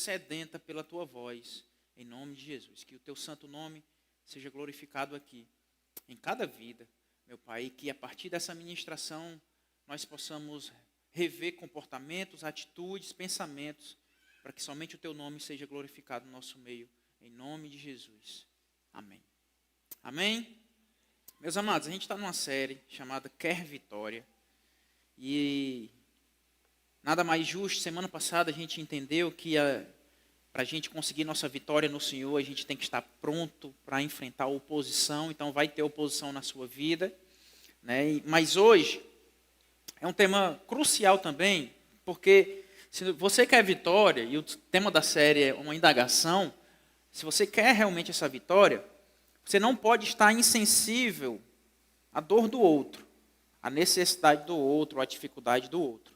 sedenta pela tua voz, em nome de Jesus. Que o teu santo nome seja glorificado aqui, em cada vida, meu Pai, e que a partir dessa ministração nós possamos rever comportamentos, atitudes, pensamentos, para que somente o teu nome seja glorificado no nosso meio, em nome de Jesus. Amém. Amém? Meus amados, a gente está numa série chamada Quer Vitória, e nada mais justo. Semana passada a gente entendeu que para a gente conseguir nossa vitória no Senhor, a gente tem que estar pronto para enfrentar a oposição. Então vai ter oposição na sua vida, né? Mas hoje é um tema crucial também, porque se você quer vitória, e o tema da série é uma indagação, se você quer realmente essa vitória, você não pode estar insensível à dor do outro, à necessidade do outro, à dificuldade do outro.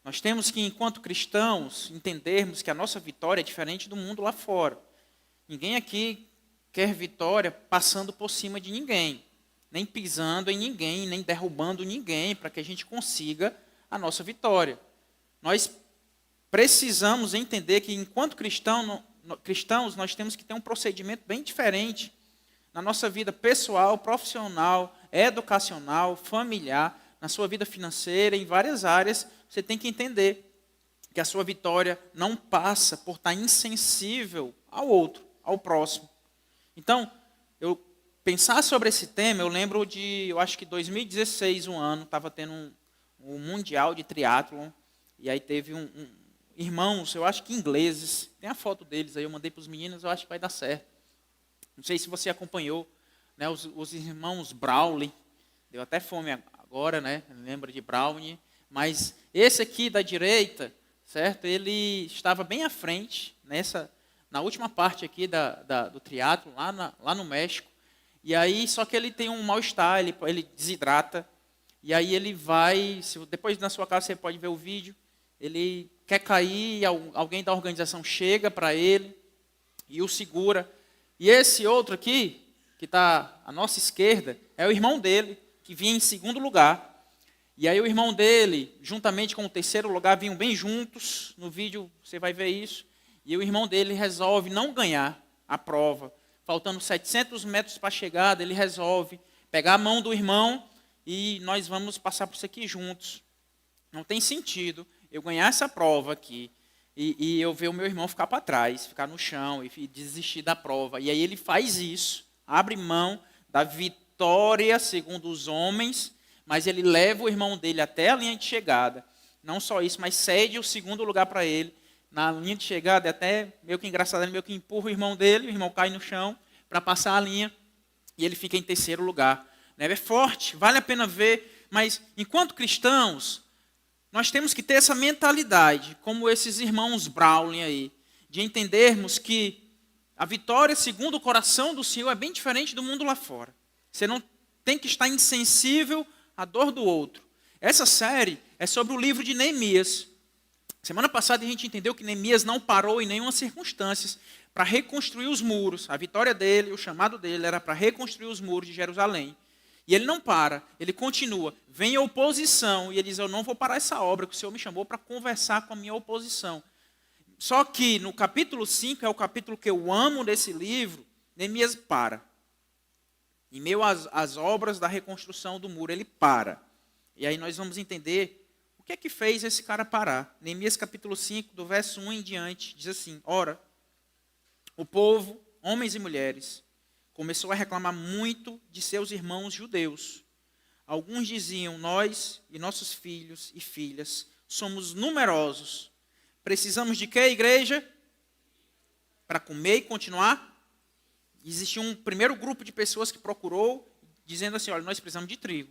Nós temos que, enquanto cristãos, entendermos que a nossa vitória é diferente do mundo lá fora. Ninguém aqui quer vitória passando por cima de ninguém, nem pisando em ninguém, nem derrubando ninguém, para que a gente consiga a nossa vitória. Nós precisamos entender que, enquanto cristãos, nós temos que ter um procedimento bem diferente na nossa vida pessoal, profissional, educacional, familiar, na sua vida financeira, em várias áreas. Você tem que entender que a sua vitória não passa por estar insensível ao outro, ao próximo. Então, eu pensar sobre esse tema, eu lembro eu acho que 2016, estava tendo um mundial de triatlon, e aí teve irmãos, eu acho que ingleses, tem a foto deles aí, eu mandei para os meninos, eu acho que vai dar certo. Não sei se você acompanhou, né, os irmãos Brownlee, deu até fome agora, né, lembra de Brownie, mas esse aqui da direita, certo, ele estava bem à frente, na última parte aqui do triatlo, lá no México, e aí, só que ele tem um mal-estar, ele desidrata, e aí ele vai, depois na sua casa você pode ver o vídeo, ele quer cair, alguém da organização chega para ele e o segura. E esse outro aqui, que está à nossa esquerda, é o irmão dele, que vinha em segundo lugar. E aí o irmão dele, juntamente com o terceiro lugar, vinham bem juntos. No vídeo você vai ver isso. E o irmão dele resolve não ganhar a prova. Faltando 700 metros para a chegada, ele resolve pegar a mão do irmão e nós vamos passar por isso aqui juntos. Não tem sentido eu ganhar essa prova aqui e eu ver o meu irmão ficar para trás, ficar no chão e desistir da prova. E aí ele faz isso, abre mão da vitória segundo os homens, mas ele leva o irmão dele até a linha de chegada. Não só isso, mas cede o segundo lugar para ele. Na linha de chegada, é até meio que engraçado, ele meio que empurra o irmão dele, o irmão cai no chão para passar a linha e ele fica em terceiro lugar. É forte, vale a pena ver, mas enquanto cristãos, nós temos que ter essa mentalidade, como esses irmãos Brownlee aí, de entendermos que a vitória segundo o coração do Senhor é bem diferente do mundo lá fora. Você não tem que estar insensível à dor do outro. Essa série é sobre o livro de Neemias. Semana passada a gente entendeu que Neemias não parou em nenhuma circunstância para reconstruir os muros. A vitória dele, o chamado dele era para reconstruir os muros de Jerusalém. E ele não para, ele continua. Vem a oposição e ele diz, eu não vou parar essa obra que o Senhor me chamou para conversar com a minha oposição. Só que no capítulo 5, é o capítulo que eu amo desse livro, Neemias para. Em meio às obras da reconstrução do muro, ele para. E aí nós vamos entender o que é que fez esse cara parar. Neemias capítulo 5, do verso 1 em diante, diz assim, ora, o povo, homens e mulheres, começou a reclamar muito de seus irmãos judeus. Alguns diziam, nós e nossos filhos e filhas somos numerosos. Precisamos de quê, igreja? Para comer e continuar? Existia um primeiro grupo de pessoas que procurou, dizendo assim, olha, nós precisamos de trigo.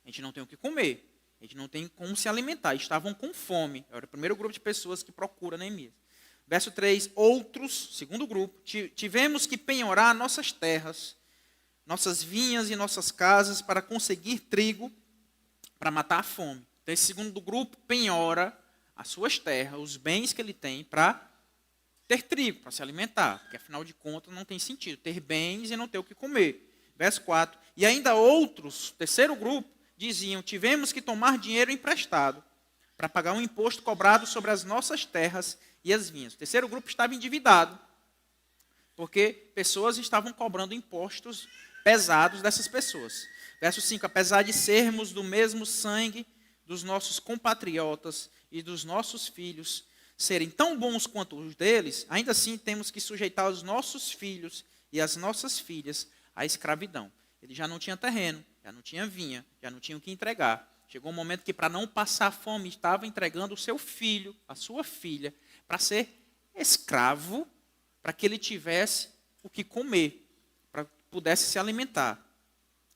A gente não tem o que comer. A gente não tem como se alimentar. Estavam com fome. Era o primeiro grupo de pessoas que procura Neemias. Verso 3, outros, segundo grupo, tivemos que penhorar nossas terras, nossas vinhas e nossas casas para conseguir trigo para matar a fome. Então, esse segundo grupo penhora as suas terras, os bens que ele tem para ter trigo, para se alimentar, porque afinal de contas não tem sentido ter bens e não ter o que comer. Verso 4, e ainda outros, terceiro grupo, diziam, tivemos que tomar dinheiro emprestado para pagar um imposto cobrado sobre as nossas terras e as vinhas. O terceiro grupo estava endividado, porque pessoas estavam cobrando impostos pesados dessas pessoas. Verso 5, apesar de sermos do mesmo sangue dos nossos compatriotas e dos nossos filhos serem tão bons quanto os deles, ainda assim temos que sujeitar os nossos filhos e as nossas filhas à escravidão. Ele já não tinha terreno, já não tinha vinha, já não tinha o que entregar. Chegou um momento que, para não passar fome, estava entregando o seu filho, a sua filha, para ser escravo, para que ele tivesse o que comer, para que pudesse se alimentar.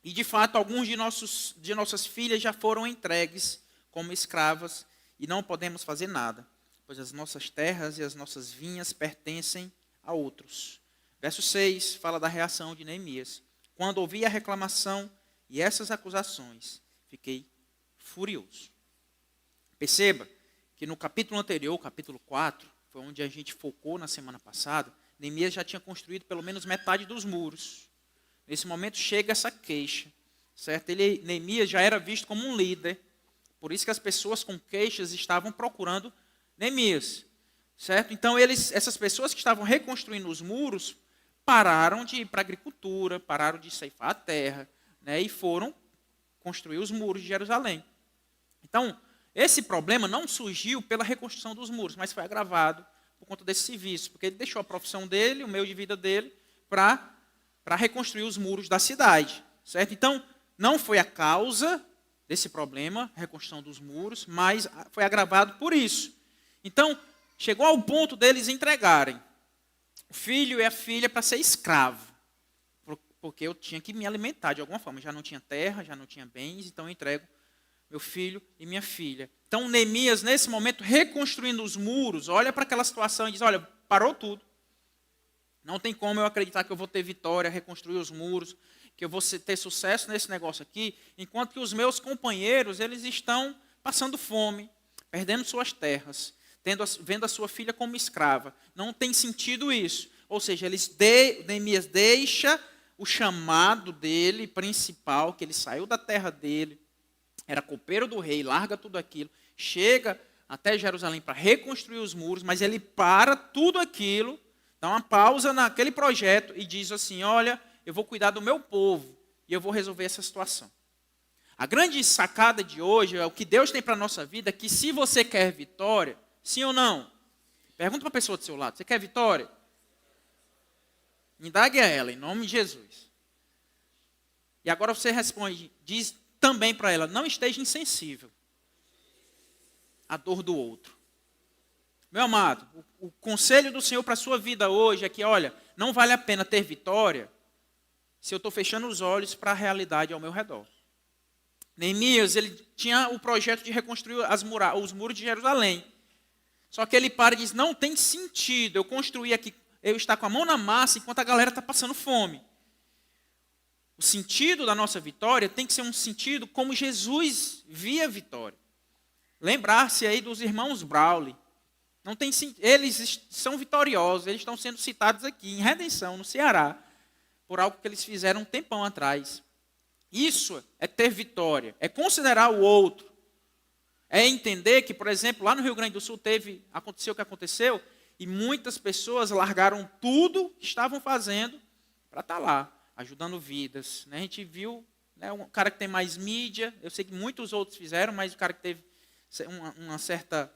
E, de fato, alguns de nossas filhas já foram entregues como escravas e não podemos fazer nada, pois as nossas terras e as nossas vinhas pertencem a outros. Verso 6 fala da reação de Neemias. Quando ouvi a reclamação e essas acusações, fiquei furioso. Perceba que no capítulo anterior, capítulo 4, foi onde a gente focou na semana passada, Neemias já tinha construído pelo menos metade dos muros. Nesse momento chega essa queixa, certo? Neemias já era visto como um líder, por isso que as pessoas com queixas estavam procurando Neemias, certo? Então essas pessoas que estavam reconstruindo os muros pararam de ir para a agricultura, pararam de ceifar a terra, né, e foram construir os muros de Jerusalém. Então, esse problema não surgiu pela reconstrução dos muros, mas foi agravado por conta desse serviço, porque ele deixou a profissão dele, o meio de vida dele, para reconstruir os muros da cidade, certo? Então, não foi a causa desse problema, a reconstrução dos muros, mas foi agravado por isso. Então, chegou ao ponto deles entregarem o filho e a filha para ser escravo, porque eu tinha que me alimentar de alguma forma. Já não tinha terra, já não tinha bens, então eu entrego meu filho e minha filha. Então, Neemias, nesse momento, reconstruindo os muros, olha para aquela situação e diz, olha, parou tudo. Não tem como eu acreditar que eu vou ter vitória, reconstruir os muros, que eu vou ter sucesso nesse negócio aqui, enquanto que os meus companheiros, eles estão passando fome, perdendo suas terras, vendo a sua filha como escrava. Não tem sentido isso. Ou seja, Neemias deixa o chamado dele principal, que ele saiu da terra dele, era copeiro do rei, larga tudo aquilo, chega até Jerusalém para reconstruir os muros, mas ele para tudo aquilo, dá uma pausa naquele projeto e diz assim, olha, eu vou cuidar do meu povo e eu vou resolver essa situação. A grande sacada de hoje, é o que Deus tem para a nossa vida, é que se você quer vitória, sim ou não? Pergunta para a pessoa do seu lado, você quer vitória? Indague a ela, em nome de Jesus. E agora você responde, diz também para ela, não esteja insensível à dor do outro. Meu amado, o conselho do Senhor para a sua vida hoje é que, olha, não vale a pena ter vitória se eu estou fechando os olhos para a realidade ao meu redor. Neemias, ele tinha o projeto de reconstruir os muros de Jerusalém. Só que ele para e diz, não tem sentido eu construir aqui, eu estar com a mão na massa enquanto a galera está passando fome. O sentido da nossa vitória tem que ser um sentido como Jesus via a vitória. Lembrar-se aí dos irmãos Brawley. Não tem, eles são vitoriosos, eles estão sendo citados aqui em Redenção, no Ceará, por algo que eles fizeram um tempão atrás. Isso é ter vitória, é considerar o outro. É entender que, por exemplo, lá no Rio Grande do Sul aconteceu o que aconteceu, e muitas pessoas largaram tudo que estavam fazendo para estar lá, ajudando vidas. A gente viu, um cara que tem mais mídia, eu sei que muitos outros fizeram, mas o cara que teve uma certa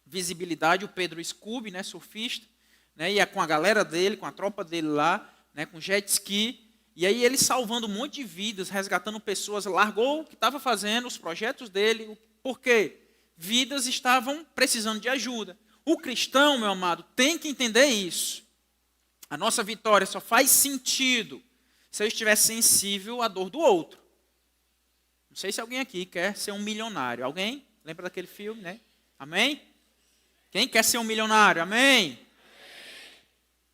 visibilidade, o Pedro Scooby, surfista, ia com a galera dele, com a tropa dele lá, com jet ski, e aí ele salvando um monte de vidas, resgatando pessoas, largou o que estava fazendo, os projetos dele, por quê? Vidas estavam precisando de ajuda. O cristão, meu amado, tem que entender isso. A nossa vitória só faz sentido se eu estiver sensível à dor do outro. Não sei se alguém aqui quer ser um milionário. Alguém? Lembra daquele filme, né? Amém? Quem quer ser um milionário? Amém?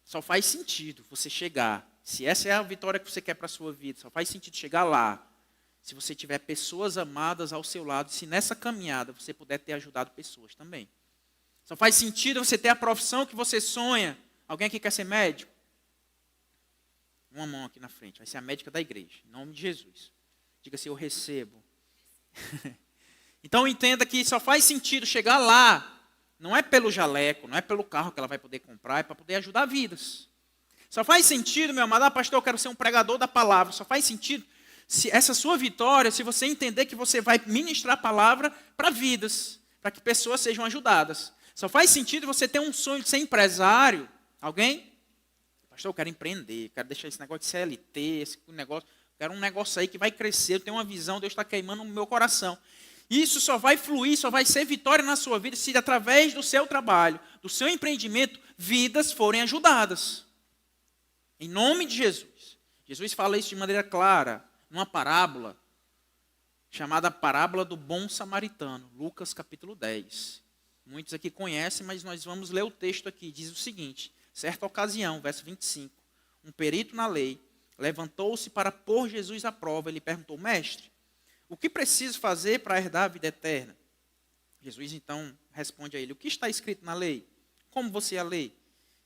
Só faz sentido você chegar. Se essa é a vitória que você quer para a sua vida, só faz sentido chegar lá. Se você tiver pessoas amadas ao seu lado, se nessa caminhada você puder ter ajudado pessoas também. Só faz sentido você ter a profissão que você sonha. Alguém aqui quer ser médico? Uma mão aqui na frente, vai ser a médica da igreja, em nome de Jesus. Diga assim, eu recebo. Então entenda que só faz sentido chegar lá Não é pelo jaleco, não é pelo carro que ela vai poder comprar, é para poder ajudar vidas. Só faz sentido, meu amado, pastor, eu quero ser um pregador da palavra. Só faz sentido se essa sua vitória, se você entender que você vai ministrar a palavra para vidas, para que pessoas sejam ajudadas. Só faz sentido você ter um sonho de ser empresário. Alguém? Pastor, eu quero empreender, quero deixar esse negócio de CLT, esse negócio, quero um negócio aí que vai crescer, eu tenho uma visão, Deus está queimando no meu coração. Isso só vai fluir, só vai ser vitória na sua vida se através do seu trabalho, do seu empreendimento, vidas forem ajudadas. Em nome de Jesus. Jesus fala isso de maneira clara, numa parábola, chamada parábola do bom samaritano, Lucas capítulo 10. Muitos aqui conhecem, mas nós vamos ler o texto aqui. Diz o seguinte, certa ocasião, verso 25, um perito na lei levantou-se para pôr Jesus à prova. Ele perguntou, mestre, o que preciso fazer para herdar a vida eterna? Jesus então responde a ele, o que está escrito na lei? Como você a lê?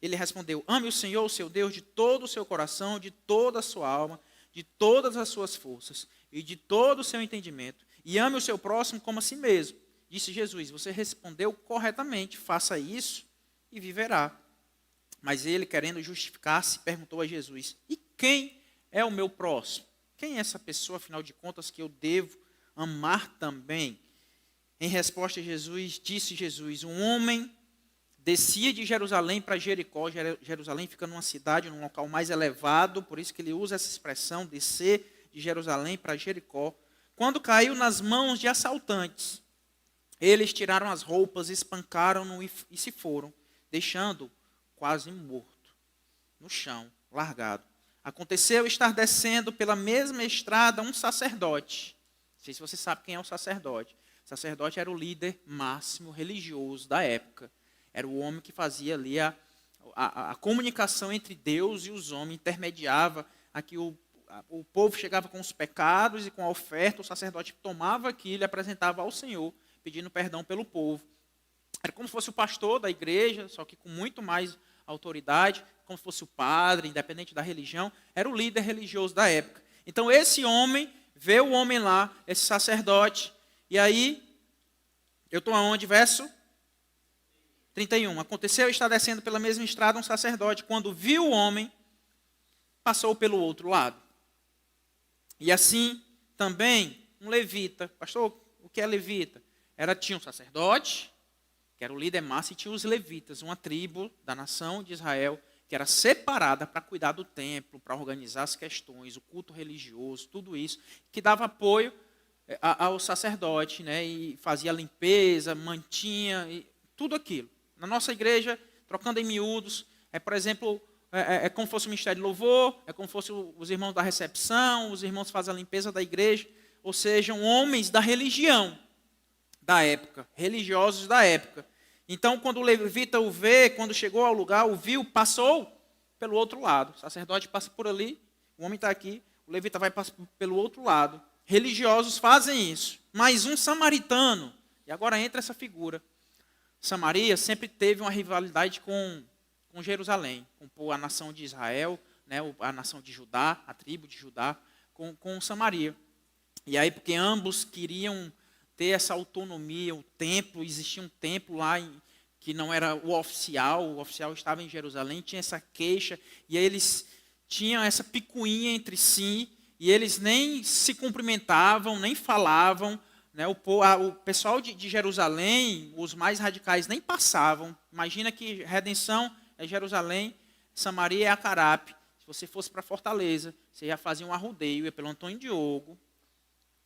Ele respondeu, ame o Senhor, o seu Deus, de todo o seu coração, de toda a sua alma, de todas as suas forças e de todo o seu entendimento, e ame o seu próximo como a si mesmo. Disse Jesus, você respondeu corretamente, faça isso e viverá. Mas ele, querendo justificar-se, perguntou a Jesus, e quem é o meu próximo? Quem é essa pessoa, afinal de contas, que eu devo amar também? Em resposta, disse Jesus, um homem descia de Jerusalém para Jericó. Jerusalém fica numa cidade, num local mais elevado, por isso que ele usa essa expressão, descer de Jerusalém para Jericó. Quando caiu nas mãos de assaltantes, eles tiraram as roupas, espancaram-no e se foram, deixando-o quase morto, no chão, largado. Aconteceu estar descendo pela mesma estrada um sacerdote. Não sei se você sabe quem é o sacerdote. O sacerdote era o líder máximo religioso da época. Era o homem que fazia ali a comunicação entre Deus e os homens, intermediava a que o povo chegava com os pecados e com a oferta, o sacerdote tomava aquilo e apresentava ao Senhor, pedindo perdão pelo povo. Era como se fosse o pastor da igreja, só que com muito mais autoridade, como se fosse o padre, independente da religião, era o líder religioso da época. Então esse homem, vê o homem lá, esse sacerdote, e aí, eu estou aonde? Verso 31. Aconteceu estar descendo pela mesma estrada um sacerdote, quando viu o homem, passou pelo outro lado. E assim, também, um levita. Pastor, o que é levita? Tinha um sacerdote, que era o líder máximo, e tinha os levitas, uma tribo da nação de Israel, que era separada para cuidar do templo, para organizar as questões, o culto religioso, tudo isso, que dava apoio ao sacerdote, né, e fazia a limpeza, mantinha, e tudo aquilo. Na nossa igreja, trocando em miúdos, por exemplo, é como fosse o ministério de louvor, é como fosse os irmãos da recepção, os irmãos que fazem a limpeza da igreja, ou sejam homens da religião da época, religiosos da época. Então, quando o levita o vê, quando chegou ao lugar, o viu, passou pelo outro lado. O sacerdote passa por ali, o homem está aqui, o levita vai passar pelo outro lado. Religiosos fazem isso. Mas um samaritano, e agora entra essa figura. Samaria sempre teve uma rivalidade com Jerusalém, com a nação de Israel, né, a nação de Judá, a tribo de Judá, com Samaria. E aí, porque ambos queriam ter essa autonomia, o templo, existia um templo lá que não era o oficial estava em Jerusalém, tinha essa queixa, e aí eles tinham essa picuinha entre si, e eles nem se cumprimentavam, nem falavam, né? O pessoal de Jerusalém, os mais radicais, nem passavam. Imagina que redenção é Jerusalém, Samaria é Acarape. Se você fosse para Fortaleza, você já fazia um arrodeio, ia pelo Antônio Diogo,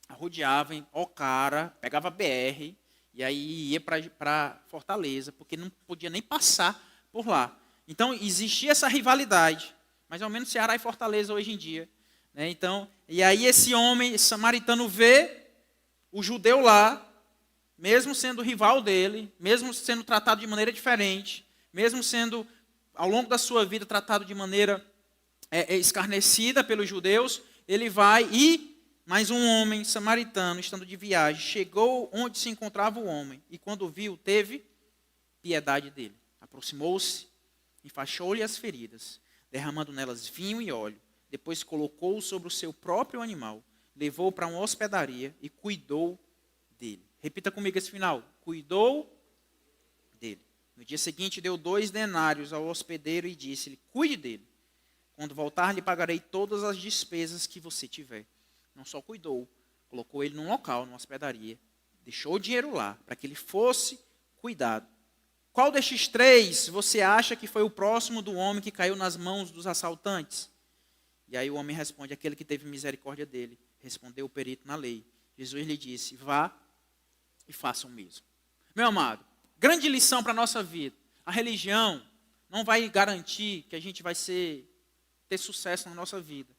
arrodeava em Ocara, pegava BR, e aí ia para Fortaleza, porque não podia nem passar por lá. Então, existia essa rivalidade, mais ou menos Ceará e Fortaleza hoje em dia. Né? Então, e aí esse homem esse samaritano vê o judeu lá, mesmo sendo rival dele, mesmo sendo tratado de maneira diferente, mesmo sendo, ao longo da sua vida, tratado de maneira escarnecida pelos judeus, ele vai e, mais um homem samaritano, estando de viagem, chegou onde se encontrava o homem, e quando viu, teve piedade dele. Aproximou-se, enfaixou-lhe as feridas, derramando nelas vinho e óleo, depois colocou-o sobre o seu próprio animal, levou-o para uma hospedaria e cuidou dele. Repita comigo esse final. Cuidou dele. No dia seguinte, deu 2 denários ao hospedeiro e disse-lhe: cuide dele. Quando voltar, lhe pagarei todas as despesas que você tiver. Não só cuidou, colocou ele num local, numa hospedaria, deixou o dinheiro lá, para que ele fosse cuidado. Qual destes 3 você acha que foi o próximo do homem que caiu nas mãos dos assaltantes? E aí o homem responde: aquele que teve misericórdia dele. Respondeu o perito na lei. Jesus lhe disse: vá e faça o mesmo. Meu amado, grande lição para a nossa vida. A religião não vai garantir que a gente vai ter sucesso na nossa vida.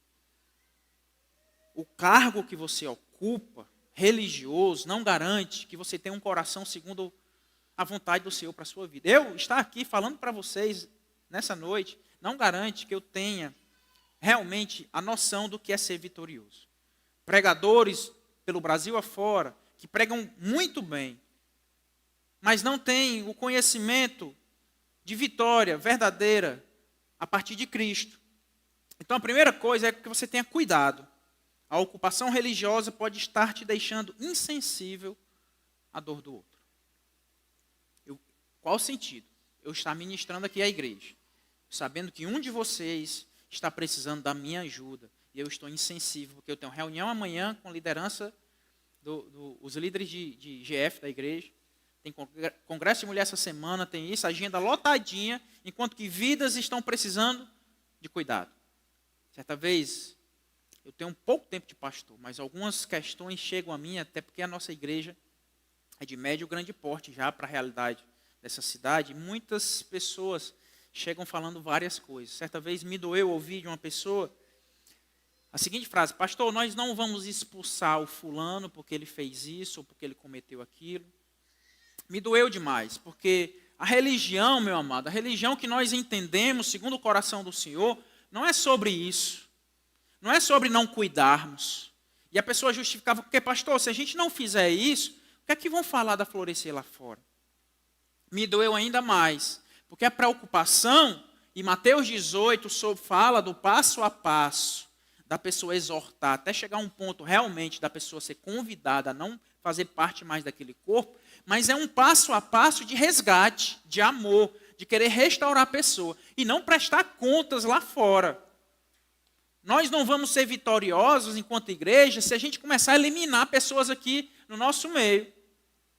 O cargo que você ocupa, religioso, não garante que você tenha um coração segundo a vontade do Senhor para a sua vida. Eu estar aqui falando para vocês nessa noite não garante que eu tenha realmente a noção do que é ser vitorioso. Pregadores pelo Brasil afora, que pregam muito bem, mas não têm o conhecimento de vitória verdadeira a partir de Cristo. Então a primeira coisa é que você tenha cuidado. A ocupação religiosa pode estar te deixando insensível à dor do outro. Qual o sentido? Eu estar ministrando aqui à igreja, sabendo que um de vocês está precisando da minha ajuda, e eu estou insensível, porque eu tenho reunião amanhã com a liderança os líderes de GF da igreja, tem congresso de mulher essa semana, tem isso, agenda lotadinha, enquanto que vidas estão precisando de cuidado. Certa vez, eu tenho um pouco tempo de pastor, mas algumas questões chegam a mim, até porque a nossa igreja é de médio e grande porte já para a realidade dessa cidade. Muitas pessoas chegam falando várias coisas. Certa vez me doeu ouvir de uma pessoa a seguinte frase: pastor, nós não vamos expulsar o fulano porque ele fez isso ou porque ele cometeu aquilo. Me doeu demais, porque a religião, meu amado, a religião que nós entendemos segundo o coração do Senhor, não é sobre isso. Não é sobre não cuidarmos. E a pessoa justificava: porque, pastor, se a gente não fizer isso, o que é que vão falar da Florescer lá fora? Me doeu ainda mais, porque a preocupação, e Mateus 18 fala do passo a passo, da pessoa exortar, até chegar a um ponto realmente da pessoa ser convidada a não fazer parte mais daquele corpo, mas é um passo a passo de resgate, de amor, de querer restaurar a pessoa, e não prestar contas lá fora. Nós não vamos ser vitoriosos enquanto igreja se a gente começar a eliminar pessoas aqui no nosso meio.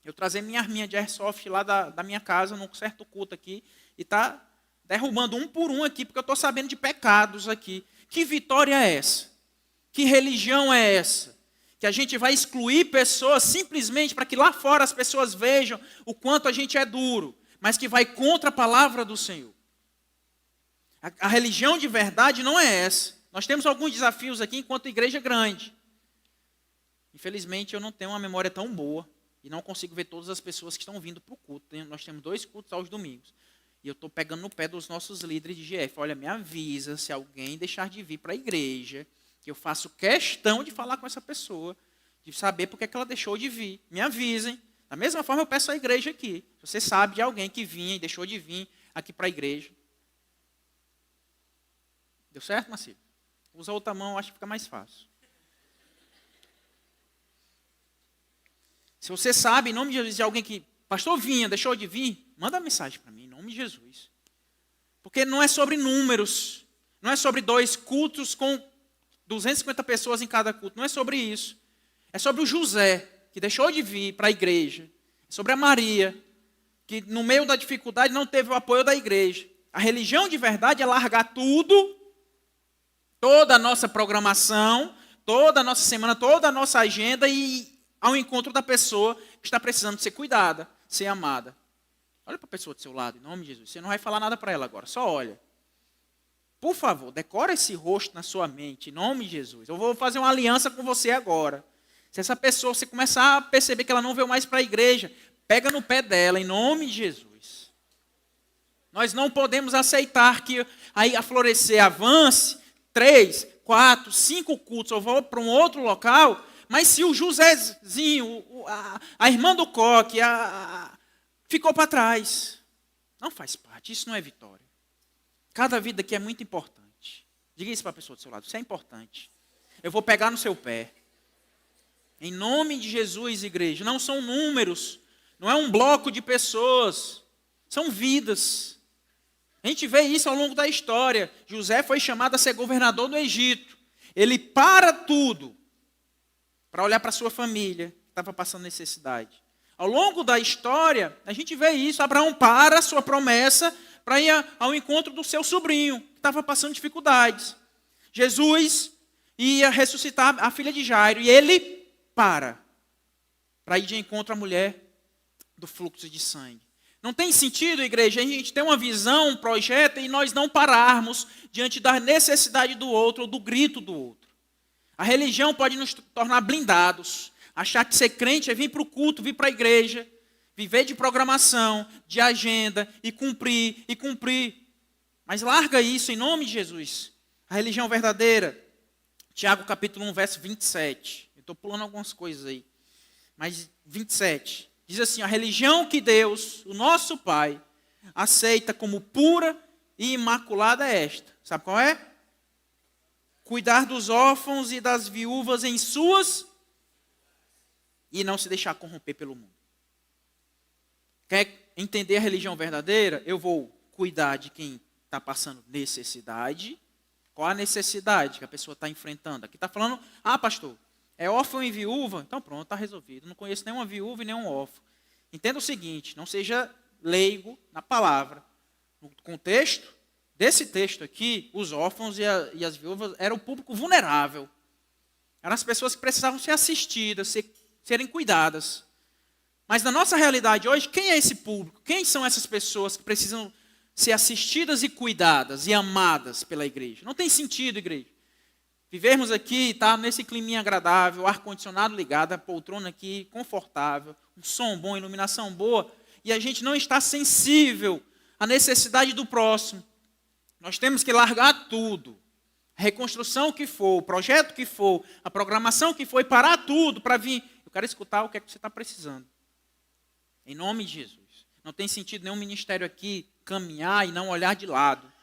Eu trazer minha arminha de airsoft lá da minha casa, num certo culto aqui, e tá derrubando um por um aqui, porque eu estou sabendo de pecados aqui. Que vitória é essa? Que religião é essa? Que a gente vai excluir pessoas simplesmente para que lá fora as pessoas vejam o quanto a gente é duro, mas que vai contra a palavra do Senhor. A religião de verdade não é essa. Nós temos alguns desafios aqui enquanto igreja grande. Infelizmente eu não tenho uma memória tão boa e não consigo ver todas as pessoas que estão vindo para o culto. Nós temos 2 cultos aos domingos. E eu estou pegando no pé dos nossos líderes de GF. Olha, me avisa se alguém deixar de vir para a igreja, que eu faço questão de falar com essa pessoa, de saber por que ela deixou de vir. Me avisem. Da mesma forma eu peço à igreja aqui. Se você sabe de alguém que vinha e deixou de vir aqui para a igreja. Deu certo, Marcelo? Usa a outra mão, acho que fica mais fácil. Se você sabe, em nome de Jesus, de alguém que, pastor, vinha, deixou de vir, manda uma mensagem para mim, em nome de Jesus. Porque não é sobre números, não é sobre 2 cultos com 250 pessoas em cada culto, não é sobre isso. É sobre o José, que deixou de vir para a igreja. É sobre a Maria, que no meio da dificuldade não teve o apoio da igreja. A religião de verdade é largar tudo, toda a nossa programação, toda a nossa semana, toda a nossa agenda e ao encontro da pessoa que está precisando ser cuidada, ser amada. Olha para a pessoa do seu lado, em nome de Jesus. Você não vai falar nada para ela agora, só olha. Por favor, decora esse rosto na sua mente, em nome de Jesus. Eu vou fazer uma aliança com você agora. Se essa pessoa, você começar a perceber que ela não veio mais para a igreja, pega no pé dela, em nome de Jesus. Nós não podemos aceitar que aí a Florescer avance 3, 4, 5 cultos, eu vou para um outro local, mas se o Josézinho, a irmã do Coque, ficou para trás, não faz parte, isso não é vitória. Cada vida aqui é muito importante. Diga isso para a pessoa do seu lado, isso é importante. Eu vou pegar no seu pé. Em nome de Jesus, igreja, não são números, não é um bloco de pessoas. São vidas. A gente vê isso ao longo da história. José foi chamado a ser governador do Egito. Ele para tudo para olhar para a sua família, que estava passando necessidade. Ao longo da história, a gente vê isso. Abraão para a sua promessa para ir ao encontro do seu sobrinho, que estava passando dificuldades. Jesus ia ressuscitar a filha de Jairo, e ele para ir de encontro à mulher do fluxo de sangue. Não tem sentido, igreja, a gente ter uma visão, um projeto, e nós não pararmos diante da necessidade do outro, ou do grito do outro. A religião pode nos tornar blindados, achar que ser crente é vir para o culto, vir para a igreja, viver de programação, de agenda, e cumprir, e cumprir. Mas larga isso em nome de Jesus. A religião verdadeira, Tiago capítulo 1, verso 27. Eu estou pulando algumas coisas aí. Mas 27. Diz assim, a religião que Deus, o nosso Pai, aceita como pura e imaculada é esta. Sabe qual é? Cuidar dos órfãos e das viúvas em suas e não se deixar corromper pelo mundo. Quer entender a religião verdadeira? Eu vou cuidar de quem está passando necessidade. Qual a necessidade que a pessoa está enfrentando? Aqui está falando, pastor, é órfão e viúva? Então pronto, está resolvido. Não conheço nenhuma viúva e nenhum órfão. Entenda o seguinte, não seja leigo na palavra. No contexto desse texto aqui, os órfãos e as viúvas eram o público vulnerável. Eram as pessoas que precisavam ser assistidas, serem cuidadas. Mas na nossa realidade hoje, quem é esse público? Quem são essas pessoas que precisam ser assistidas e cuidadas e amadas pela igreja? Não tem sentido, igreja. Vivermos aqui, tá nesse climinha agradável, ar-condicionado ligado, a poltrona aqui confortável, um som bom, iluminação boa, e a gente não está sensível à necessidade do próximo. Nós temos que largar tudo. A reconstrução que for, o projeto que for, a programação que for, e parar tudo para vir. Eu quero escutar o que é que você está precisando. Em nome de Jesus. Não tem sentido nenhum ministério aqui caminhar e não olhar de lado.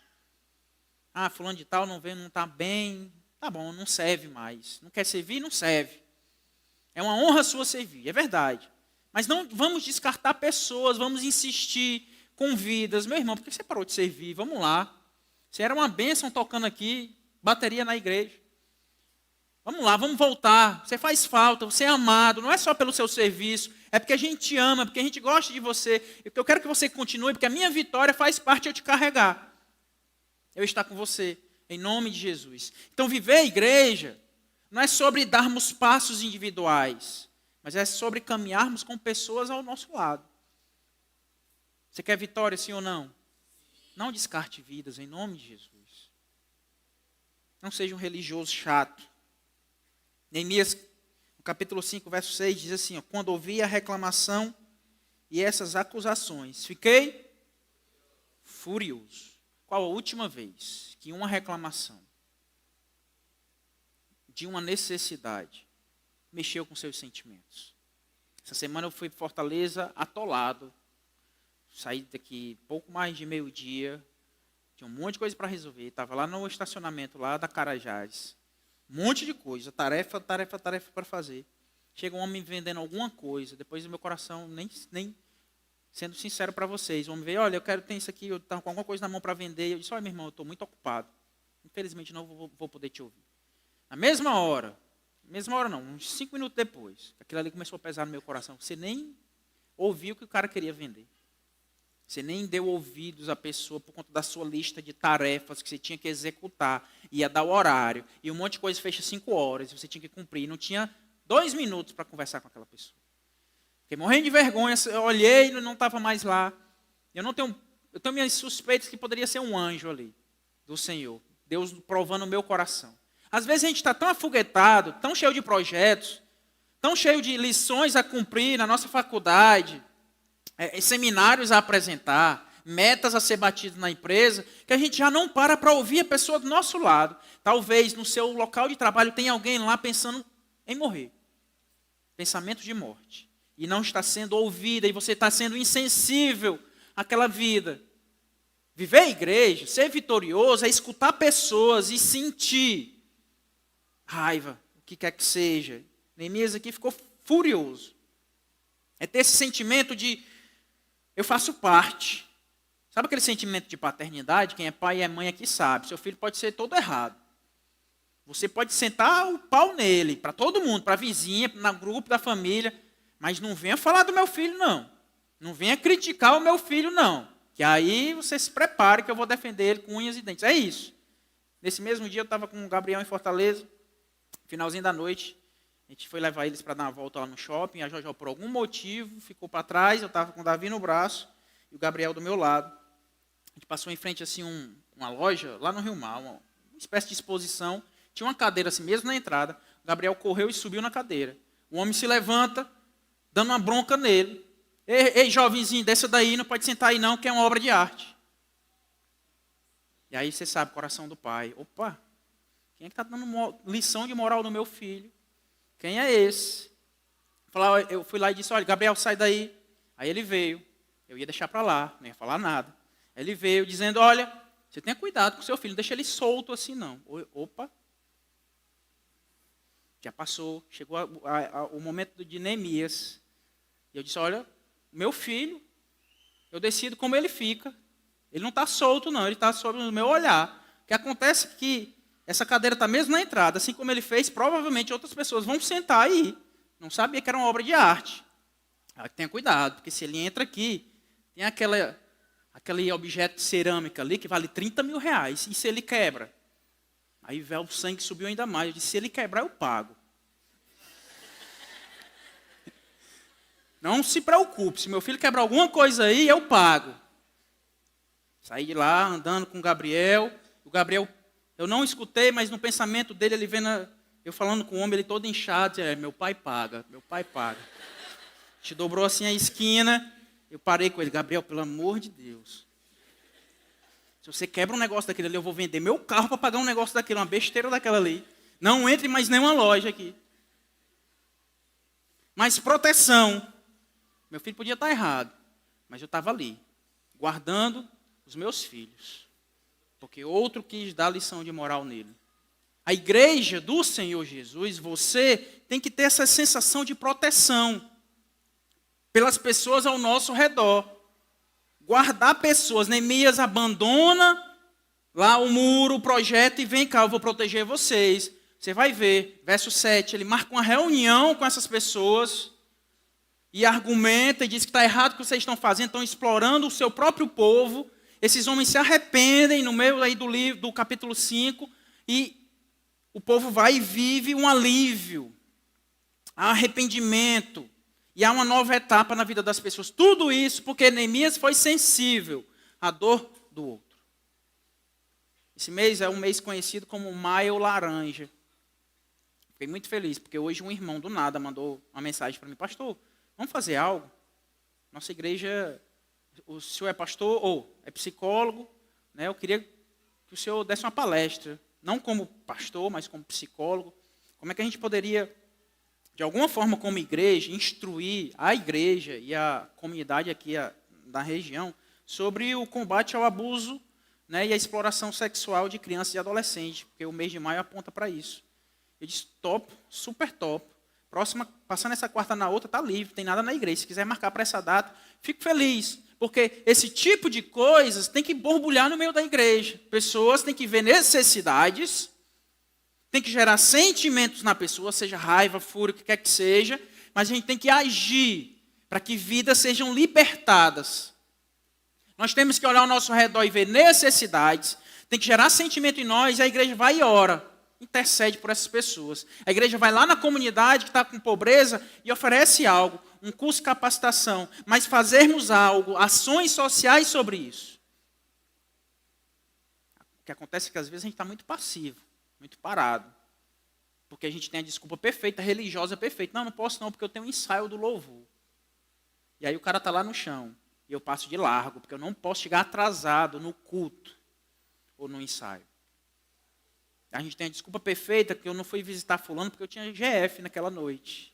Fulano de tal não vem, não está bem. Tá bom, não serve mais. Não quer servir, não serve. É uma honra sua servir, é verdade. Mas não vamos descartar pessoas, vamos insistir com vidas. Meu irmão, por que você parou de servir? Vamos lá. Você era uma bênção tocando aqui, bateria na igreja. Vamos lá, vamos voltar. Você faz falta, você é amado. Não é só pelo seu serviço, é porque a gente te ama, porque a gente gosta de você. Eu quero que você continue, porque a minha vitória faz parte de eu te carregar. Eu estar com você, em nome de Jesus. Então, viver a igreja não é sobre darmos passos individuais, mas é sobre caminharmos com pessoas ao nosso lado. Você quer vitória, sim ou não? Não descarte vidas, em nome de Jesus. Não seja um religioso chato. Neemias, no capítulo 5, verso 6, diz assim, quando ouvi a reclamação e essas acusações, fiquei furioso. Qual a última vez que uma reclamação de uma necessidade mexeu com seus sentimentos? Essa semana eu fui para Fortaleza atolado. Saí daqui pouco mais de meio-dia. Tinha um monte de coisa para resolver. Estava lá no estacionamento lá da Carajás. Um monte de coisa. Tarefa para fazer. Chega um homem vendendo alguma coisa. Depois do meu coração, nem sendo sincero para vocês. O homem veio, olha, eu quero ter isso aqui. Eu estava com alguma coisa na mão para vender. Eu disse, olha, meu irmão, eu estou muito ocupado. Infelizmente não vou poder te ouvir. Na mesma hora não, uns 5 minutos depois, aquilo ali começou a pesar no meu coração. Você nem ouviu o que o cara queria vender. Você nem deu ouvidos à pessoa por conta da sua lista de tarefas que você tinha que executar. Ia dar o horário. E um monte de coisa fecha 5 horas. E você tinha que cumprir. Não tinha 2 minutos para conversar com aquela pessoa. Fiquei morrendo de vergonha. Eu olhei e não estava mais lá. Eu tenho minhas suspeitas que poderia ser um anjo ali. Do Senhor. Deus provando o meu coração. Às vezes a gente está tão afoguetado, tão cheio de projetos, tão cheio de lições a cumprir na nossa faculdade, seminários a apresentar, metas a ser batidas na empresa, que a gente já não para ouvir a pessoa do nosso lado. Talvez no seu local de trabalho tenha alguém lá pensando em morrer. Pensamento de morte. E não está sendo ouvida, e você está sendo insensível àquela vida. Viver a igreja, ser vitorioso, é escutar pessoas e sentir raiva, o que quer que seja. Neemias aqui ficou furioso. É ter esse sentimento de, eu faço parte, Sabe aquele sentimento de paternidade? Quem é pai e é mãe aqui sabe. Seu filho pode ser todo errado. Você pode sentar o pau nele, para todo mundo, para a vizinha, no grupo da família, mas não venha falar do meu filho, não. Não venha criticar o meu filho, não. Que aí você se prepare que eu vou defender ele com unhas e dentes. É isso. Nesse mesmo dia eu estava com o Gabriel em Fortaleza, finalzinho da noite. A gente foi levar eles para dar uma volta lá no shopping. A Jojó, por algum motivo, ficou para trás. Eu estava com o Davi no braço e o Gabriel do meu lado. A gente passou em frente assim uma loja lá no Rio Mar, uma espécie de exposição. Tinha uma cadeira assim mesmo na entrada. O Gabriel correu e subiu na cadeira. O homem se levanta, dando uma bronca nele. Ei, jovenzinho, desça daí, não pode sentar aí não, que é uma obra de arte. E aí você sabe, coração do pai. Opa, quem é que está dando lição de moral no meu filho? Quem é esse? Eu fui lá e disse, olha, Gabriel, sai daí. Aí ele veio. Eu ia deixar para lá, não ia falar nada. Ele veio dizendo, olha, você tenha cuidado com o seu filho, não deixa ele solto assim não. Opa. Já passou, chegou o momento de Neemias. E eu disse, olha, meu filho, eu decido como ele fica. Ele não está solto não, ele está sob o meu olhar. O que acontece é que essa cadeira está mesmo na entrada, assim como ele fez, provavelmente outras pessoas vão sentar aí. Não sabia que era uma obra de arte. Tenha cuidado, porque se ele entra aqui, tem aquele objeto de cerâmica ali que vale 30 mil reais. E se ele quebra? Aí o sangue subiu ainda mais. Eu disse, se ele quebrar, eu pago. Não se preocupe, se meu filho quebrar alguma coisa aí, eu pago. Saí de lá, andando com o Gabriel. O Gabriel, eu não escutei, mas no pensamento dele, ele vendo eu falando com o homem, ele todo inchado. Meu pai paga, meu pai paga. A gente dobrou assim a esquina. Eu parei com ele, Gabriel, pelo amor de Deus. Se você quebra um negócio daquele ali, eu vou vender meu carro para pagar um negócio daquele, uma besteira daquela ali. Não entre mais nenhuma loja aqui. Mas proteção. Meu filho podia estar errado, mas eu estava ali, guardando os meus filhos. Porque outro quis dar lição de moral nele. A igreja do Senhor Jesus, você tem que ter essa sensação de proteção pelas pessoas ao nosso redor. Guardar pessoas. Neemias abandona lá o muro, o projeto, e vem cá, eu vou proteger vocês. Você vai ver, verso 7, ele marca uma reunião com essas pessoas e argumenta e diz que está errado o que vocês estão fazendo, estão explorando o seu próprio povo. Esses homens se arrependem no meio aí do livro, do capítulo 5, e o povo vai e vive um alívio, há arrependimento, e há uma nova etapa na vida das pessoas. Tudo isso porque Neemias foi sensível à dor do outro. Esse mês é um mês conhecido como Maio Laranja. Fiquei muito feliz, porque hoje um irmão do nada mandou uma mensagem para mim, pastor, vamos fazer algo? Nossa igreja, o senhor é pastor ou é psicólogo, né? Eu queria que o senhor desse uma palestra, não como pastor, mas como psicólogo. Como é que a gente poderia, de alguma forma como igreja, instruir a igreja e a comunidade aqui da região sobre o combate ao abuso, né, e a exploração sexual de crianças e adolescentes, porque o mês de maio aponta para isso. Eu disse, top, super top. Próxima, passando essa quarta na outra, está livre, tem nada na igreja. Se quiser marcar para essa data, fico feliz. Porque esse tipo de coisas tem que borbulhar no meio da igreja. Pessoas têm que ver necessidades, tem que gerar sentimentos na pessoa, seja raiva, fúria, o que quer que seja, mas a gente tem que agir para que vidas sejam libertadas. Nós temos que olhar ao nosso redor e ver necessidades, tem que gerar sentimento em nós, e a igreja vai e ora. Intercede por essas pessoas. A igreja vai lá na comunidade que está com pobreza e oferece algo, um curso de capacitação, mas fazermos algo, ações sociais sobre isso. O que acontece é que às vezes a gente está muito passivo, muito parado, porque a gente tem a desculpa perfeita, religiosa perfeita. Não posso não, porque eu tenho um ensaio do louvor. E aí o cara está lá no chão, e eu passo de largo, porque eu não posso chegar atrasado no culto ou no ensaio. A gente tem a desculpa perfeita que eu não fui visitar fulano porque eu tinha GF naquela noite.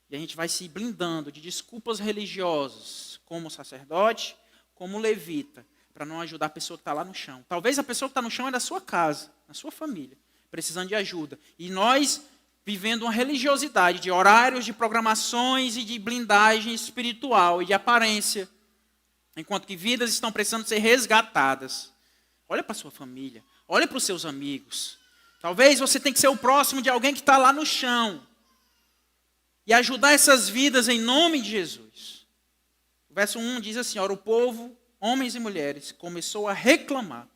E a gente vai se blindando de desculpas religiosas, como sacerdote, como levita, para não ajudar a pessoa que está lá no chão. Talvez a pessoa que está no chão é da sua casa, da sua família, precisando de ajuda. E nós, vivendo uma religiosidade de horários, de programações e de blindagem espiritual e de aparência, a Enquanto que vidas estão precisando ser resgatadas. Olha para a sua família. Olha para os seus amigos. Talvez você tenha que ser o próximo de alguém que está lá no chão. E ajudar essas vidas em nome de Jesus. O verso 1 diz assim, ora, o povo, homens e mulheres, começou a reclamar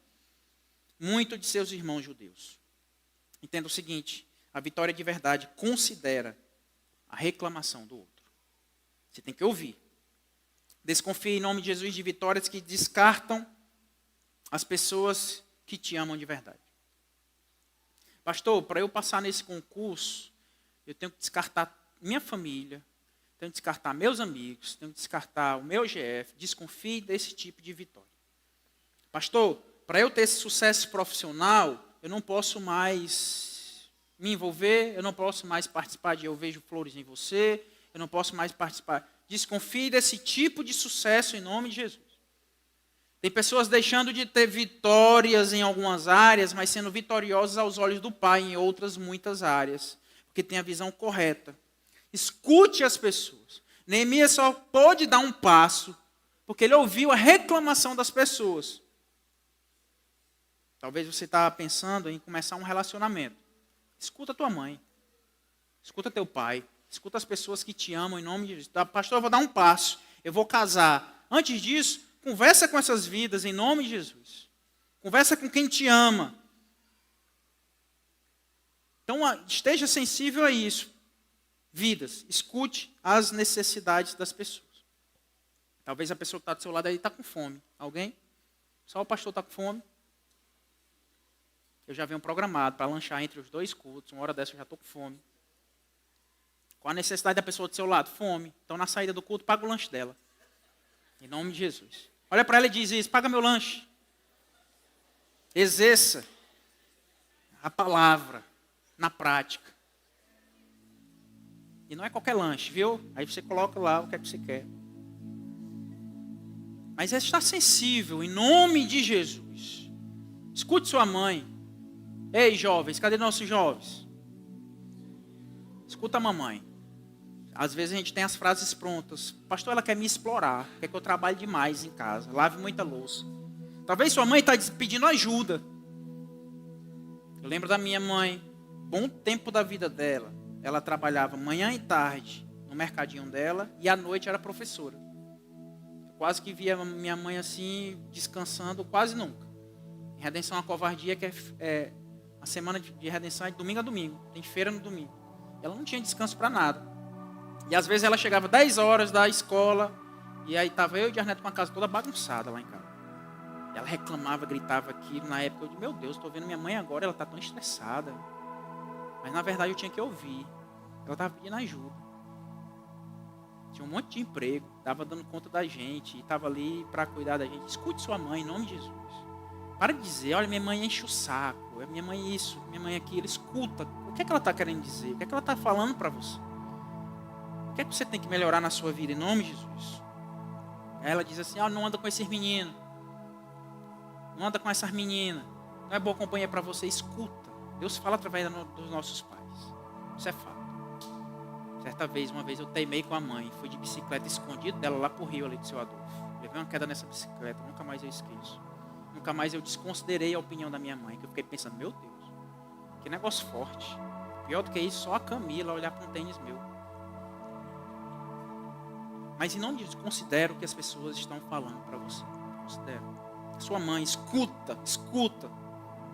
muito de seus irmãos judeus. Entenda o seguinte, a vitória de verdade considera a reclamação do outro. Você tem que ouvir. Desconfie em nome de Jesus de vitórias que descartam as pessoas que te amam de verdade. Pastor, para eu passar nesse concurso, eu tenho que descartar minha família, tenho que descartar meus amigos, tenho que descartar o meu GF. Desconfie desse tipo de vitória. Pastor, para eu ter esse sucesso profissional, eu não posso mais me envolver, eu não posso mais participar de Eu Vejo Flores em Você, eu não posso mais participar. Desconfie desse tipo de sucesso em nome de Jesus. Tem pessoas deixando de ter vitórias em algumas áreas, mas sendo vitoriosas aos olhos do Pai em outras muitas áreas, porque tem a visão correta. Escute as pessoas. Neemias só pôde dar um passo, porque ele ouviu a reclamação das pessoas. Talvez você está pensando em começar um relacionamento. Escuta a tua mãe. Escuta teu pai. Escuta as pessoas que te amam em nome de Jesus. Pastor, eu vou dar um passo. Eu vou casar. Antes disso, conversa com essas vidas em nome de Jesus. Conversa com quem te ama. Então, esteja sensível a isso. Vidas, escute as necessidades das pessoas. Talvez a pessoa que está do seu lado aí está com fome. Alguém? Só o pastor está com fome? Eu já venho programado para lanchar entre os dois cultos. Uma hora dessa eu já estou com fome. Qual a necessidade da pessoa do seu lado? Fome. Então, na saída do culto, paga o lanche dela. Em nome de Jesus. Olha para ela e diz isso, paga meu lanche. Exerça a palavra na prática. E não é qualquer lanche, viu? Aí você coloca lá o que é que você quer. Mas é estar sensível, em nome de Jesus. Escute sua mãe. Ei, jovens, cadê nossos jovens? Escuta a mamãe. Às vezes a gente tem as frases prontas. Pastor, ela quer me explorar. Quer que eu trabalhe demais em casa. Lave muita louça. Talvez sua mãe está pedindo ajuda. Eu lembro da minha mãe. Bom tempo da vida dela. Ela trabalhava manhã e tarde no mercadinho dela. E à noite era professora. Eu quase que via minha mãe assim, descansando, quase nunca. Em Redenção a Covardia, que é a semana de redenção é de domingo a domingo. Tem feira no domingo. Ela não tinha descanso para nada. E às vezes ela chegava 10 horas da escola, e aí estava eu e o Arneto com a casa toda bagunçada lá em casa. E ela reclamava, gritava aquilo. Na época eu disse, meu Deus, estou vendo minha mãe agora, ela está tão estressada. Mas na verdade eu tinha que ouvir. Ela estava pedindo ajuda. Tinha um monte de emprego, estava dando conta da gente, e estava ali para cuidar da gente. Escute sua mãe, em nome de Jesus. Para de dizer, olha, minha mãe enche o saco, minha mãe isso, minha mãe aquilo. Escuta, o que é que ela está querendo dizer? O que é que ela está falando para você? O que é que você tem que melhorar na sua vida, em nome de Jesus? Aí ela diz assim, não anda com esses meninos. Não anda com essas meninas. Não é boa companhia para você. Escuta. Deus fala através dos nossos pais. Isso é fato. Certa vez, uma vez eu teimei com a mãe. Fui de bicicleta escondido dela lá pro rio ali do seu Adolfo. Levei uma queda nessa bicicleta. Nunca mais eu esqueço. Nunca mais eu desconsiderei a opinião da minha mãe. Que eu fiquei pensando, meu Deus. Que negócio forte. Pior do que isso, só a Camila olhar para um tênis meu. Mas em nome de Deus, considera o que as pessoas estão falando para você. Considera. Sua mãe, escuta, escuta.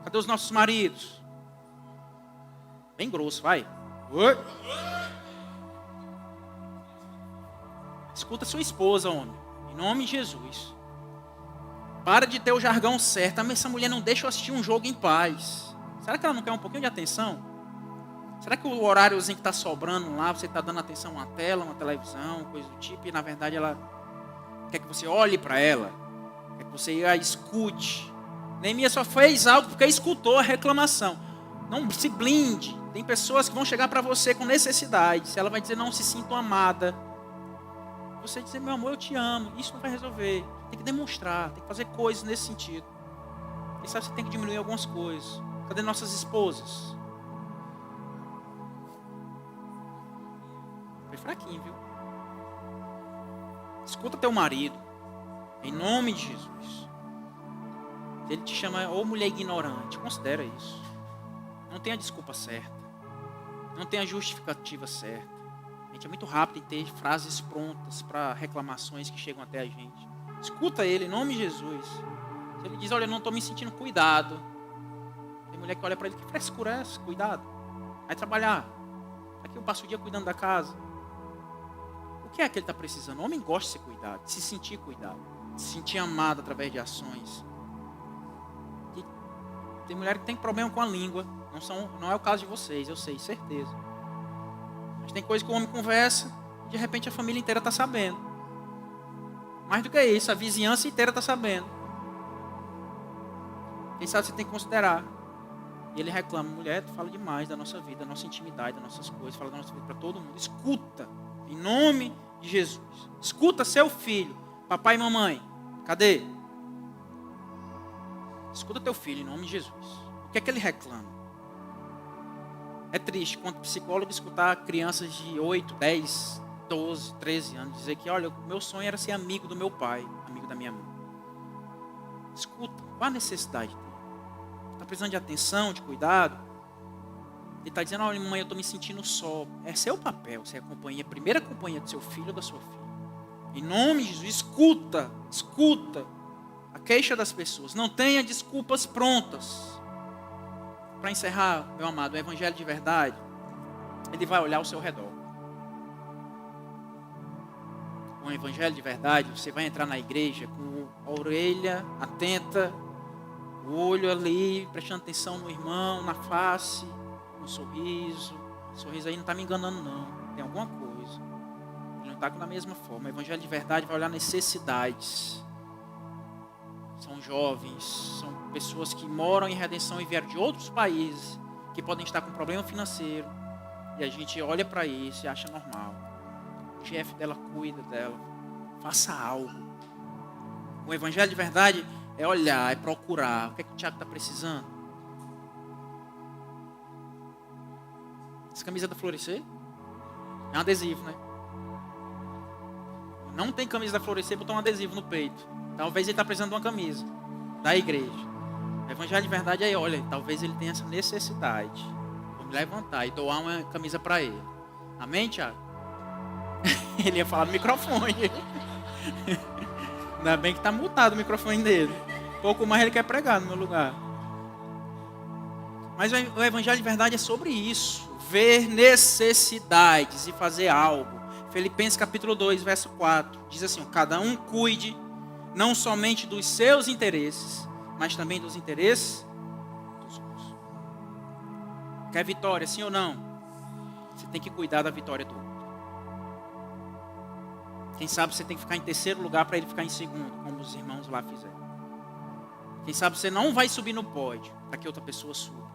Cadê os nossos maridos? Bem grosso, vai. Oi. Escuta sua esposa, homem. Em nome de Jesus. Para de ter o jargão certo. Essa mulher não deixa eu assistir um jogo em paz. Será que ela não quer um pouquinho de atenção? Será que o horáriozinho que está sobrando lá, você está dando atenção a uma tela, uma televisão, coisa do tipo, e na verdade ela quer que você olhe para ela, quer que você a escute. Neemias só fez algo porque escutou a reclamação. Não se blinde. Tem pessoas que vão chegar para você com necessidades. Ela vai dizer, não se sinto amada. Você dizer, meu amor, eu te amo. Isso não vai resolver. Tem que demonstrar, tem que fazer coisas nesse sentido. Quem sabe você tem que diminuir algumas coisas. Cadê nossas esposas? Foi fraquinho, viu? Escuta teu marido. Em nome de Jesus. Se ele te chama ou mulher ignorante, considera isso. Não tem a desculpa certa. Não tem a justificativa certa. A gente é muito rápido em ter frases prontas para reclamações que chegam até a gente. Escuta ele, em nome de Jesus. Se ele diz, olha, eu não estou me sentindo cuidado. Tem mulher que olha para ele, que frescura é essa? Cuidado. Vai trabalhar. Aqui eu passo o dia cuidando da casa. O que é que ele está precisando? O homem gosta de ser cuidado, de se sentir cuidado, de se sentir amado através de ações. E tem mulher que tem problema com a língua. Não é o caso de vocês, eu sei, certeza. Mas tem coisa que o homem conversa e de repente a família inteira está sabendo. Mais do que isso, a vizinhança inteira está sabendo. Quem sabe você tem que considerar. E ele reclama, mulher, tu fala demais da nossa vida, da nossa intimidade, das nossas coisas, fala da nossa vida para todo mundo. Escuta, em nome de Jesus. Escuta seu filho, papai e mamãe. Cadê? Escuta teu filho, em nome de Jesus. O que é que ele reclama? É triste, quando psicólogo, escutar crianças de 8, 10, 12, 13 anos dizer que, olha, o meu sonho era ser amigo do meu pai, amigo da minha mãe. Escuta, qual a necessidade dele? Está precisando de atenção, de cuidado? Ele está dizendo, olha, mãe, eu estou me sentindo só. É seu papel, você é a primeira companhia do seu filho ou da sua filha. Em nome de Jesus, escuta a queixa das pessoas. Não tenha desculpas prontas. Para encerrar, meu amado, o evangelho de verdade, ele vai olhar ao seu redor. Com o evangelho de verdade, você vai entrar na igreja com a orelha atenta, o olho ali, prestando atenção no irmão, na face, no sorriso. O sorriso aí não está me enganando não, tem alguma coisa. Ele não está da mesma forma. O evangelho de verdade vai olhar necessidades. São jovens, são pessoas que moram em redenção e vieram de outros países, que podem estar com problema financeiro. E a gente olha para isso e acha normal. O chefe dela cuida dela. Faça algo. O evangelho de verdade é olhar, é procurar. O que é que o Tiago está precisando? Essa camisa da Florescer? É um adesivo, né? Não tem camisa da Florescer, botou um adesivo no peito. Talvez ele está precisando de uma camisa da igreja. O evangelho de verdade é, olha, talvez ele tenha essa necessidade. Vou me levantar e doar uma camisa para ele. Amém, Tiago? Ele ia falar no microfone. Ainda bem que está mutado o microfone dele. Pouco mais ele quer pregar no meu lugar. Mas o evangelho de verdade é sobre isso. Ver necessidades e fazer algo. Filipenses capítulo 2, verso 4. Diz assim, cada um cuide não somente dos seus interesses, mas também dos interesses dos outros. Quer vitória, sim ou não? Você tem que cuidar da vitória do outro. Quem sabe você tem que ficar em terceiro lugar para ele ficar em segundo, como os irmãos lá fizeram. Quem sabe você não vai subir no pódio para que outra pessoa suba.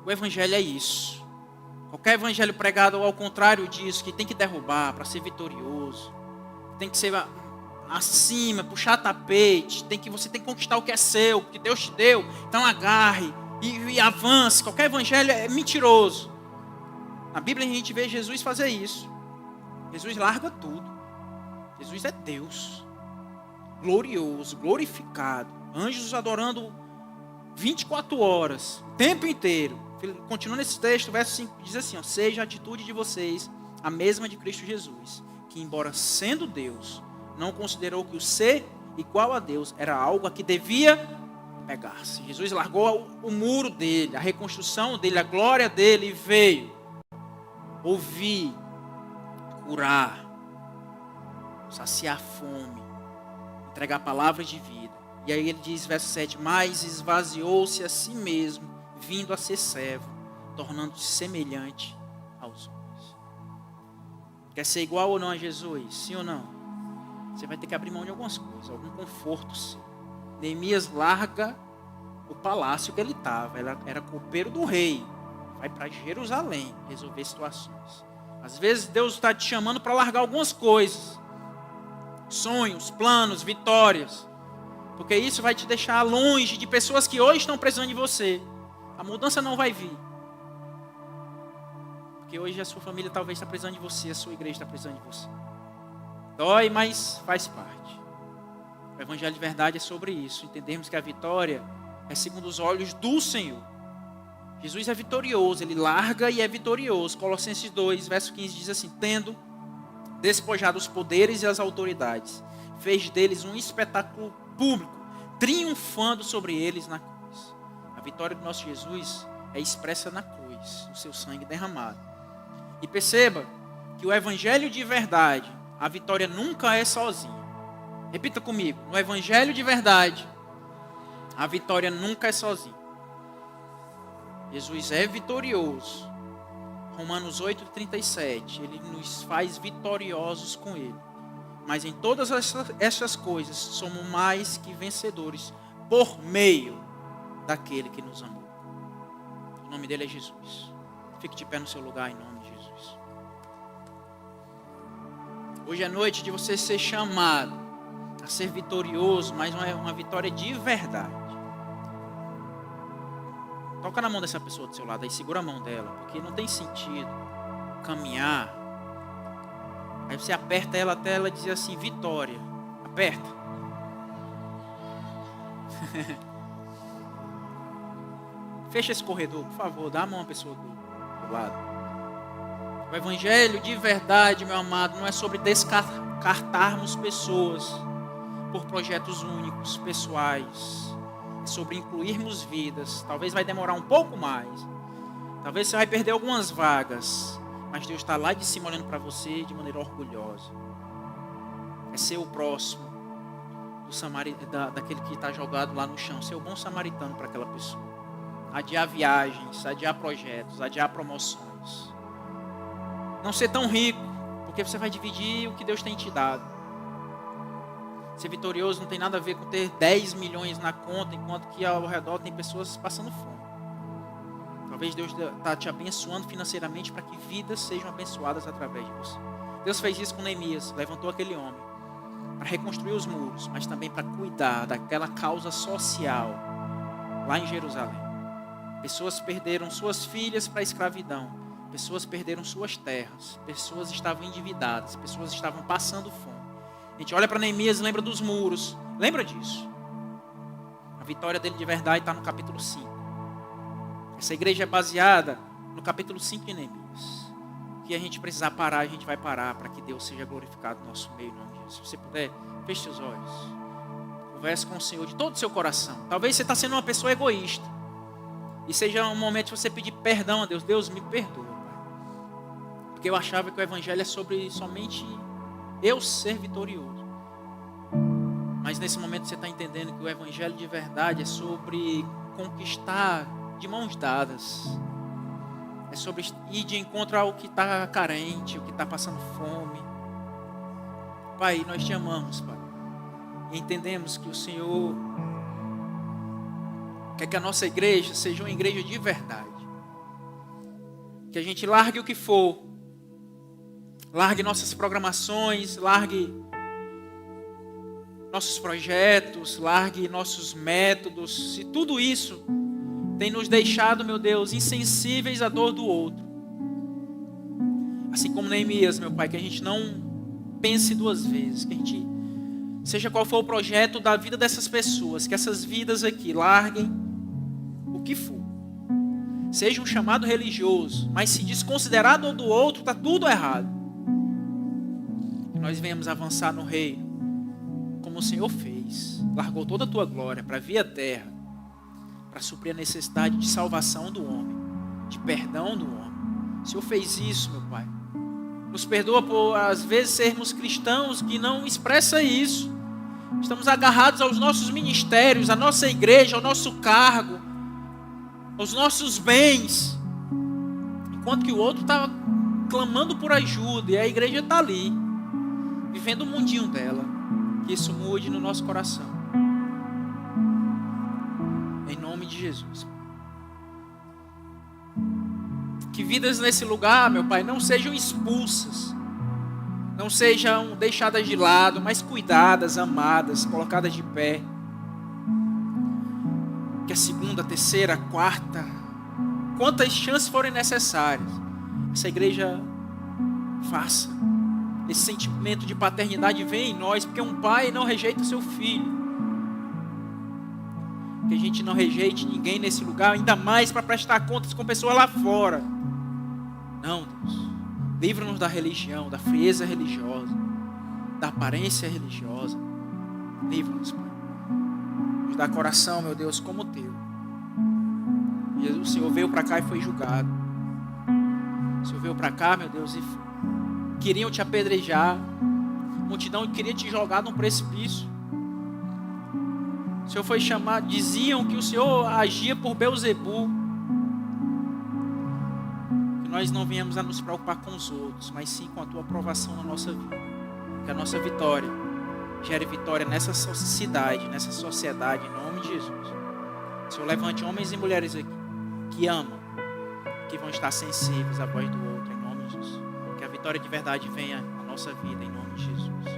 O evangelho é isso. Qualquer evangelho pregado ao contrário disso, que tem que derrubar para ser vitorioso, tem que ser acima, puxar tapete, você tem que conquistar o que é seu, que Deus te deu, então agarre e avance. Qualquer evangelho é mentiroso. Na Bíblia a gente vê Jesus fazer isso. Jesus larga tudo. Jesus é Deus, glorioso, glorificado, anjos adorando 24 horas, o tempo inteiro. Continua nesse texto, verso 5, diz assim, seja a atitude de vocês a mesma de Cristo Jesus, que embora sendo Deus, não considerou que o ser igual a Deus era algo a que devia pegar-se. Jesus largou o muro dele, a reconstrução dele, a glória dele e veio ouvir, curar, saciar a fome, entregar palavras de vida. E aí ele diz, verso 7, mas esvaziou-se a si mesmo, vindo a ser servo, tornando-se semelhante aos homens. Quer ser igual ou não a Jesus? Sim ou não? Você vai ter que abrir mão de algumas coisas, algum conforto seu. Neemias larga o palácio que ele estava, era copeiro do rei, vai para Jerusalém resolver situações. Às vezes Deus está te chamando para largar algumas coisas, sonhos, planos, vitórias, porque isso vai te deixar longe de pessoas que hoje estão precisando de você. A mudança não vai vir, porque hoje a sua família talvez está precisando de você, a sua igreja está precisando de você. Dói, mas faz parte. O evangelho de verdade é sobre isso. Entendemos que a vitória é segundo os olhos do Senhor. Jesus é vitorioso, ele larga e é vitorioso. Colossenses 2, verso 15 diz assim: tendo despojado os poderes e as autoridades, fez deles um espetáculo público, triunfando sobre eles na cruz. A vitória do nosso Jesus é expressa na cruz, o seu sangue derramado. E perceba que o evangelho de verdade, a vitória nunca é sozinha. Repita comigo: no evangelho de verdade, a vitória nunca é sozinha. Jesus é vitorioso. Romanos 8,37, ele nos faz vitoriosos com ele. Mas em todas essas coisas, somos mais que vencedores por meio daquele que nos amou. O nome dele é Jesus. Fique de pé no seu lugar em nome de Jesus. Hoje é noite de você ser chamado a ser vitorioso, mas uma vitória de verdade. Toca na mão dessa pessoa do seu lado aí, segura a mão dela, porque não tem sentido caminhar. Aí você aperta ela até ela dizer assim: vitória. Aperta. Fecha esse corredor, por favor, dá a mão à pessoa do lado. O evangelho de verdade, meu amado, não é sobre descartarmos pessoas por projetos únicos, pessoais. É sobre incluirmos vidas. Talvez vai demorar um pouco mais. Talvez você vai perder algumas vagas. Mas Deus está lá de cima olhando para você de maneira orgulhosa. É ser o próximo daquele que está jogado lá no chão. Ser o bom samaritano para aquela pessoa. Adiar viagens, adiar projetos, adiar promoções. Não ser tão rico, porque você vai dividir o que Deus tem te dado. Ser vitorioso não tem nada a ver com ter 10 milhões na conta, enquanto que ao redor tem pessoas passando fome. Talvez Deus está te abençoando financeiramente para que vidas sejam abençoadas através de você. Deus fez isso com Neemias, levantou aquele homem para reconstruir os muros, mas também para cuidar daquela causa social lá em Jerusalém. Pessoas perderam suas filhas para a escravidão, pessoas perderam suas terras, pessoas estavam endividadas, pessoas estavam passando fome. A gente olha para Neemias e lembra dos muros. Lembra disso. A vitória dele de verdade está no capítulo 5. Essa igreja é baseada no capítulo 5 de Neemias. O que a gente precisar parar, a gente vai parar para que Deus seja glorificado no nosso meio. Em nome de Jesus. Se você puder, feche seus olhos. Converse com o Senhor de todo o seu coração. Talvez você está sendo uma pessoa egoísta. E seja um momento de você pedir perdão a Deus. Deus, me perdoa, Pai. Porque eu achava que o evangelho é sobre somente eu ser vitorioso. Mas nesse momento você está entendendo que o evangelho de verdade é sobre conquistar de mãos dadas. É sobre ir de encontro ao que está carente, o que está passando fome. Pai, nós te amamos, Pai. E entendemos que o Senhor quer que a nossa igreja seja uma igreja de verdade. Que a gente largue o que for. Largue nossas programações, largue nossos projetos, largue nossos métodos. Se tudo isso tem nos deixado, meu Deus, insensíveis à dor do outro. Assim como Neemias, meu Pai, que a gente não pense duas vezes. Que a gente, seja qual for o projeto da vida dessas pessoas, que essas vidas aqui larguem o que for. Seja um chamado religioso, mas se desconsiderar a dor do outro, está tudo errado. Nós venhamos avançar no reino, como o Senhor fez. Largou toda a tua glória para vir à terra, para suprir a necessidade de salvação do homem, de perdão do homem. O Senhor fez isso, meu Pai. Nos perdoa por, às vezes, sermos cristãos que não expressam isso. Estamos agarrados aos nossos ministérios, à nossa igreja, ao nosso cargo, aos nossos bens, enquanto que o outro está clamando por ajuda e a igreja está ali, vivendo o mundinho dela. Que isso mude no nosso coração. Em nome de Jesus. Que vidas nesse lugar, meu Pai, não sejam expulsas, não sejam deixadas de lado, mas cuidadas, amadas, colocadas de pé. Que a segunda, terceira, quarta, quantas chances forem necessárias, essa igreja faça esse sentimento de paternidade venha em nós, porque um pai não rejeita o seu filho. Que a gente não rejeite ninguém nesse lugar, ainda mais para prestar contas com pessoas lá fora. Não, Deus. Livra-nos da religião, da frieza religiosa, da aparência religiosa. Livra-nos, Pai. Nos dá coração, meu Deus, como o teu. Jesus, o Senhor veio para cá e foi julgado. O Senhor veio para cá, meu Deus, e queriam te apedrejar. A multidão queria te jogar num precipício. O Senhor foi chamado, diziam que o Senhor agia por Beelzebu. Que nós não viemos a nos preocupar com os outros, mas sim com a tua aprovação na nossa vida. Que a nossa vitória gere vitória nessa cidade, nessa sociedade, em nome de Jesus. O Senhor levante homens e mulheres aqui, que amam, que vão estar sensíveis à voz do outro, em nome de Jesus. Que a vitória de verdade venha na nossa vida, em nome de Jesus.